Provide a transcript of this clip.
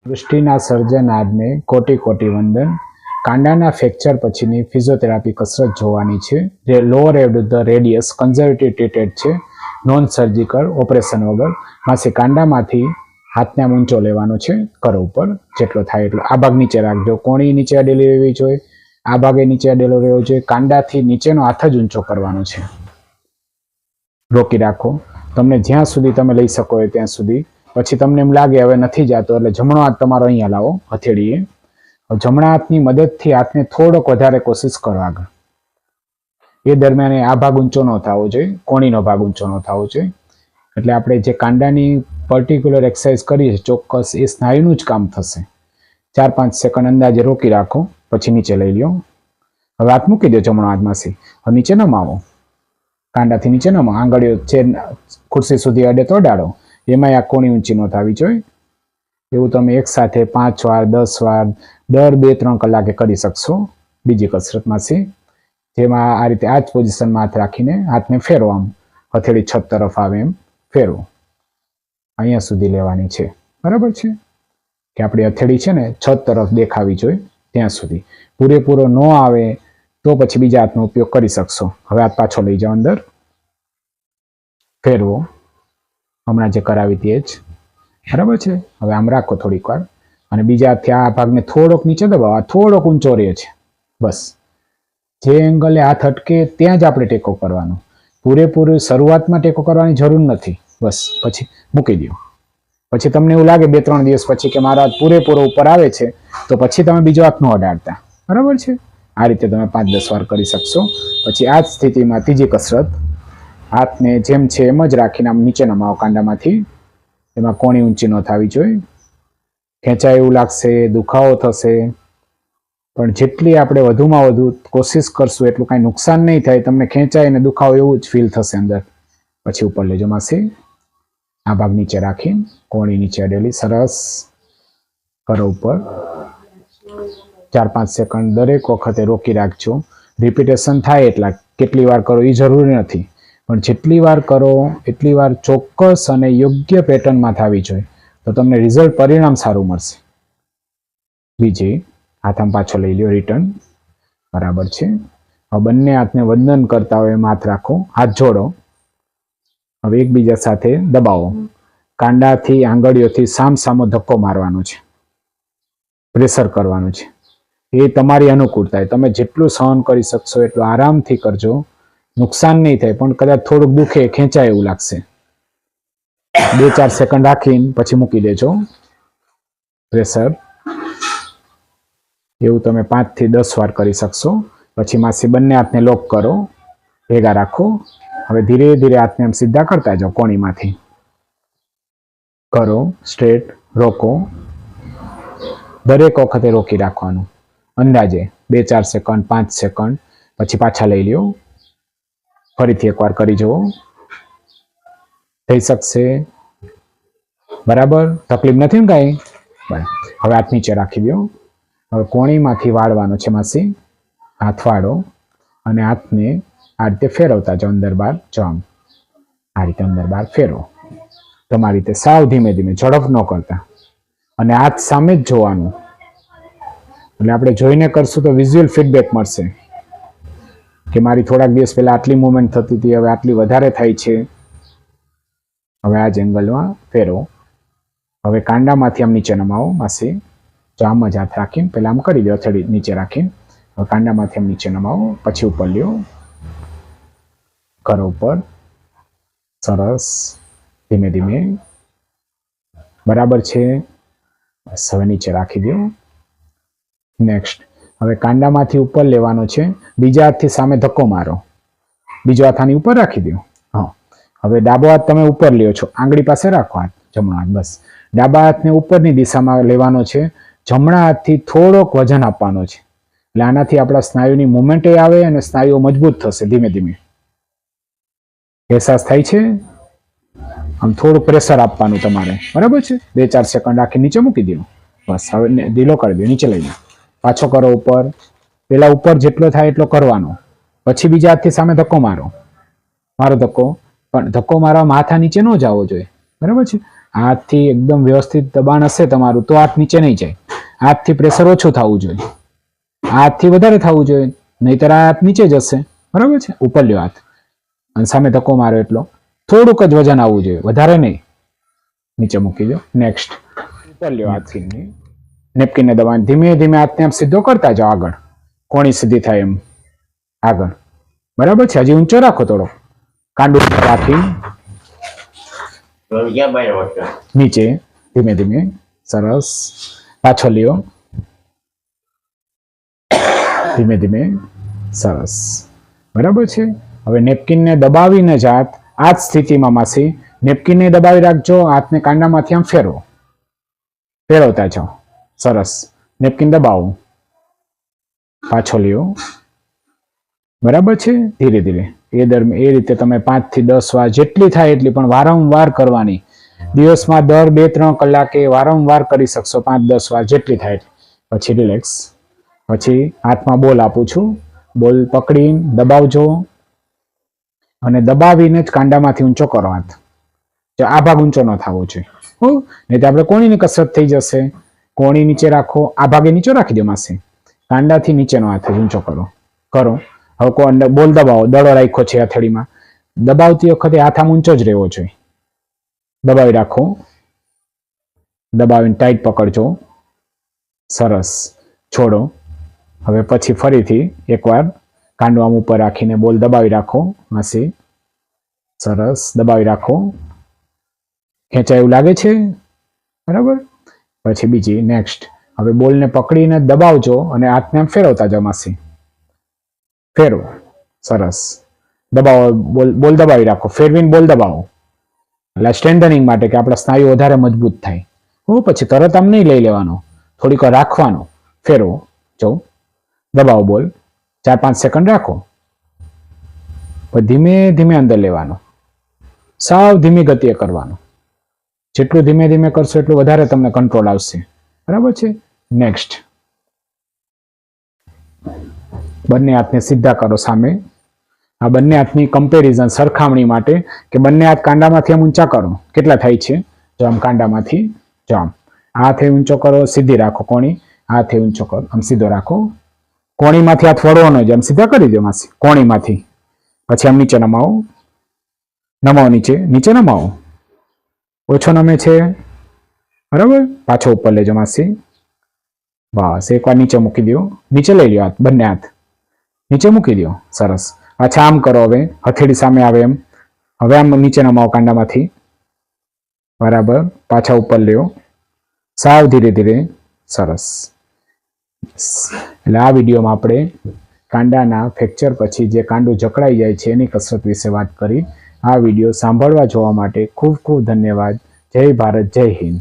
સૃષ્ટિના સર્જનારને કોટી કોટી વંદન. કાંડાના ફ્રેક્ચર પછીની ફિઝિયોથેરાપી કસરત જોવાની છે, જે lower abdominal radius conservative treated છે, નોન સર્જિકલ ઓપરેશન વગર. માસી કાંડામાંથી હાથને આમ ઊંચો લેવાનો છે કર ઉપર, જેટલો થાય એટલો. આ ભાગ નીચે રાખજો, કોણી નીચે અડેલી રહેવી જોઈએ, આ ભાગે નીચે અડેલો રહેવો જોઈએ. કાંડાથી નીચેનો હાથ જ ઊંચો કરવાનો છે. રોકી રાખો તમને જ્યાં સુધી તમે લઈ શકો ત્યાં સુધી. પછી તમને એમ લાગે હવે નથી જતો, એટલે જમણો હાથ તમારો અહીંયા લાવો હથેળીએ. જમણા હાથની મદદથી હાથને થોડોક વધારે કોશિશ કરો આગળ. એ દરમિયાન આ ભાગ ઊંચો ન થવો જોઈએ, કોણીનો ભાગ ઊંચો ન થવો જોઈએ. એટલે આપણે જે કાંડાની પર્ટિક્યુલર એક્સરસાઇઝ કરીએ છીએ ચોક્કસ એ સ્નાયુનું જ કામ થશે. 4-5 સેકન્ડ અંદાજે રોકી રાખો, પછી નીચે લઈ લ્યો. હવે હાથ મૂકી દો જમણો હાથમાંથી. હવે નીચે નમાવો, કાંડાથી નીચે નમાવો. આંગળીઓ છે ખુરશી સુધી અડે તો અડાડો. એમાં આ કોણી ઊંચી ન થવી જોઈએ. એવું તમે એક સાથે 5 વાર 10 વાર દર 2-3 કલાકે કરી શકશો. બીજી કસરતમાંથી જેમાં આ રીતે આ જ પોઝિશનમાં હાથ રાખીને હાથને ફેરવો, આમ હથેળી છત તરફ આવે એમ ફેરવો. અહીંયા સુધી લેવાની છે, બરાબર છે? કે આપણી હથેળી છે ને છત તરફ દેખાવી જોઈએ ત્યાં સુધી. પૂરેપૂરો ન આવે તો પછી બીજા હાથનો ઉપયોગ કરી શકશો. હવે હાથ પાછો લઈ જાઓ અંદર, ફેરવો હમણાં જે કરાવી હતી જ, બરાબર છે? હવે આમ રાખો થોડીક વાર અને બીજા હાથથી આ ભાગને થોડોક નીચે દબાવો, થોડોક ઊંચો રહે છે. બસ જે એંગલે હાથ અટકે ત્યાં જ આપણે ટેકો કરવાનો. પૂરેપૂરું શરૂઆતમાં ટેકો કરવાની જરૂર નથી. બસ પછી મૂકી દો. પછી તમને એવું લાગે 2-3 દિવસ પછી કે મારો હાથ પૂરેપૂરો ઉપર આવે છે, તો પછી તમે બીજો હાથ ન અડાડતા, બરાબર છે? આ રીતે તમે 5-10 વાર કરી શકશો. પછી આ જ સ્થિતિમાં ત્રીજી કસરત, હાથને જેમ છે એમ જ રાખીને આમ નીચે નમાવો કાંડામાંથી. એમાં કોણી ઊંચી ન થવી જોઈએ. ખેંચાય એવું લાગશે, દુખાવો થશે, પણ જેટલી આપણે વધુમાં વધુ કોશિશ કરશું એટલું કાંઈ નુકસાન નહીં થાય. તમને ખેંચાય અને દુખાવો એવું જ ફીલ થશે અંદર. પછી ઉપર લેજો માસી, આ ભાગ નીચે રાખી, કોણી નીચે અડેલી, સરસ કરો ઉપર. 4-5 સેકન્ડ દરેક વખતે રોકી રાખજો. રિપીટેશન થાય એટલા, કેટલી વાર કરો એ જરૂરી નથી, પણ જેટલી વાર કરો એટલી વાર ચોક્કસ અને યોગ્ય પેટર્નમાં થવી જોઈએ, તો તમને રિઝલ્ટ પરિણામ સારું મળશે. બીજી હાથ આમ પાછો લઈ લ્યો, રિટર્ન, બરાબર છે? હવે બંને હાથને વંદન કરતા હોય એમ હાથ રાખો, હાથ જોડો. હવે એકબીજા સાથે દબાવો. કાંડાથી આંગળીઓથી સામસામો ધક્કો મારવાનો છે, પ્રેશર કરવાનું છે. એ તમારી અનુકૂળતા, તમે જેટલું સહન કરી શકશો એટલું આરામથી કરજો. નુકસાન નહીં થાય, પણ કદાચ થોડુંક દુખે, ખેંચાય એવું લાગશે. 2-4 સેકન્ડ રાખીને પછી મૂકી દેજો પ્રેશર. એવું તમે 5 થી 10 વાર કરી શકશો. પછી માસી બંને હાથને લોક કરો, ભેગા રાખો. હવે ધીરે ધીરે હાથને આમ સીધા કરતા જાઓ કોણીમાંથી. કરો સ્ટ્રેટ, રોકો. દરેક વખતે રોકી રાખવાનું. અંદાજે 2-4 સેકન્ડ 5 સેકન્ડ, પછી પાછા લઈ લ્યો. ફરીથી એકવાર કરી જુઓ, થઈ શકશે. બરાબર? તકલીફ નથી ને કાંઈ? બરાબર. હવે હાથ નીચે રાખી દો. હવે કોણીમાંથી વાળવાનો છે માસી. હાથ વાળો અને હાથને આ રીતે ફેરવતા જાઓ, અંદર બહાર જાઓ. આ રીતે અંદર બહાર ફેરવો. તમારી રીતે સાવ ધીમે ધીમે, ઝડપ ન કરતા. અને હાથ સામે જ જોવાનું. એટલે આપણે જોઈને કરશું તો વિઝ્યુઅલ ફીડબેક મળશે કે મારી થોડાક દિવસ પહેલા આટલી મુવમેન્ટ થતી હતી, હવે આટલી વધારે થાય છે. હવે આ જ એંગલમાં ફેરવો. હવે કાંડામાંથી આમ નીચે નમાવો માસી. જો આમ જ હાથ રાખીને પહેલાં આમ કરી દો, હથેળી નીચે રાખીને. હવે કાંડામાંથી આમ નીચે નમાવો, પછી ઉપર લ્યો. કરો ઉપર, સરસ, ધીમે ધીમે, બરાબર છે? બસ હવે નીચે રાખી દો. નેક્સ્ટ, હવે કાંડામાંથી ઉપર લેવાનો છે. બીજા હાથથી સામે ધક્કો મારો, બીજો હાથ આની ઉપર રાખી દો. હા, હવે ડાબો હાથ તમે ઉપર લ્યો છો, આંગળી પાસે રાખો હાથ, જમણો હાથ. બસ ડાબા હાથને ઉપરની દિશામાં લેવાનો છે. જમણા હાથથી થોડોક વજન આપવાનો છે. એટલે આનાથી આપણા સ્નાયુની મુવમેન્ટ આવે અને સ્નાયુઓ મજબૂત થશે ધીમે ધીમે. અહેસાસ થાય છે? આમ થોડું પ્રેશર આપવાનું તમારે, બરાબર છે? 2-4 સેકન્ડ રાખી નીચે મૂકી દો. બસ હવે ઢીલો કરી દો, નીચે લઈ જાઓ. પાછો કરો ઉપર. પેલા ઉપર જેટલો થાય એટલો કરવાનો. પછી બીજા હાથથી સામે ધક્કો મારો, મારો ધક્કો. પણ ધક્કો મારવા માથા નીચે ન જવો જોઈએ, બરાબર છે? હાથથી એકદમ વ્યવસ્થિત દબાણ હશે તમારું તો હાથ નીચે નહીં જાય. હાથથી પ્રેશર ઓછું થવું જોઈએ, હાથથી વધારે થવું જોઈએ, નહીતર આ હાથ નીચે જશે. બરાબર છે. ઉપર લ્યો હાથ અને સામે ધક્કો મારો એટલો થોડુંક જ વજન આવવું જોઈએ, વધારે નહીં. નીચે મૂકી દો. નેક્સ્ટ ઉપર લ્યો હાથથી નેપકિનને દબાણ ધીમે ધીમે હાથને આમ સીધો કરતા જાઓ આગળ, કોણી સીધી થાય એમ આગળ. બરાબર છે. હજી ઊંચો રાખો થોડો, કાંડું રાખી નીચે ધીમે ધીમે. સરસ. પાછો લ્યો ધીમે ધીમે. સરસ. બરાબર છે. હવે નેપકિનને દબાવીને જ હાથ આ જ સ્થિતિમાં માસી નેપકિનને દબાવી રાખજો, હાથને કાંડામાંથી આમ ફેરવતા જાઓ. સરસ. નેપકિન દબાવો, પાછો લ્યો. બરાબર છે. ધીરે ધીરે એ રીતે તમે 5 થી 10 વાર જેટલી થાય એટલી, પણ વારંવાર કરવાની. દિવસમાં દર 2-3 કલાકે વારંવાર કરી શકશો, 5-10 વાર જેટલી થાય એટલી. પછી રિલેક્સ. પછી હાથમાં બોલ આપું છું, બોલ પકડી દબાવજો અને દબાવીને જ કાંડામાંથી ઊંચો કરો હાથ. આ ભાગ ઊંચો ન થવો જોઈએ, નહીં તો આપણે કોણીની કસરત થઈ જશે. કોણી નીચે રાખો, આ ભાગે નીચો રાખી દો માસી. કાંડાથી નીચેનો હાથ ઊંચો કરો. હવે બોલ દબાવો, દડો રાખ્યો છે હથેળીમાં, દબાવતી વખતે હાથ આમ ઊંચો જ રહેવો જોઈએ. દબાવી રાખો, દબાવીને ટાઈટ પકડજો. સરસ. છોડો. હવે પછી ફરીથી એકવાર કાંડો આમ ઉપર રાખીને બોલ દબાવી રાખો માસી. સરસ. દબાવી રાખો. ખેંચાય એવું લાગે છે? બરાબર. પછી બીજી નેક્સ્ટ. હવે બોલને પકડીને દબાવજો અને હાથને આમ ફેરવતા જાઓ માસી. ફેરવો. સરસ. દબાવો, બોલ દબાવી રાખો, ફેરવીને બોલ દબાવો. એટલે સ્ટ્રેન્થનિંગ માટે કે આપણા સ્નાયુ વધારે મજબૂત થાય. પછી તરત આમ નહીં લઈ લેવાનો, થોડીક વાર રાખવાનો. ફેરવો. જો દબાવો બોલ, 4-5 સેકન્ડ રાખો. પછી ધીમે ધીમે અંદર લેવાનો, સાવ ધીમી ગતિએ કરવાનો. જેટલું ધીમે ધીમે કરશો એટલું વધારે તમને કંટ્રોલ આવશે. બરાબર છે. નેક્સ્ટ. બંને હાથને સીધા કરો સામે. આ બંને હાથની કમ્પેરિઝન સરખામણી માટે કે બંને હાથ કાંડામાંથી આમ ઊંચા કરો. કેટલા થાય છે? જો આમ કાંડામાંથી, જો આમ હાથે ઊંચો કરો, સીધી રાખો કોણી. હાથે ઊંચો કરો, આમ સીધો રાખો. કોણીમાંથી હાથ વળવાનો જ, આમ સીધા કરી દો માસી. કોણીમાંથી પછી આમ નીચે નમાવો. નમાવો નીચે, નીચે નમાવો. ઓછો નમે છે. બરાબર. પાછો ઉપર લેજો માસી. બસ. એકવાર નીચે મૂકી દો. નીચે લઈ લો હાથ, બંને હાથ નીચે મૂકી દો. સરસ. પાછા આમ કરો. હવે હથેળી સામે આવે એમ. હવે આમ નીચે નમાવો કાંડામાંથી. બરાબર. પાછા ઉપર લ્યો, સાવ ધીરે ધીરે. સરસ. એટલે આ વિડીયોમાં આપણે કાંડાના ફ્રેક્ચર પછી જે કાંડું જકડાઈ જાય છે એની કસરત વિશે વાત કરી. આ વિડીયો સાંભળવા જોવા માટે ખૂબ ખૂબ ધન્યવાદ. જય ભારત, જય હિન્દ.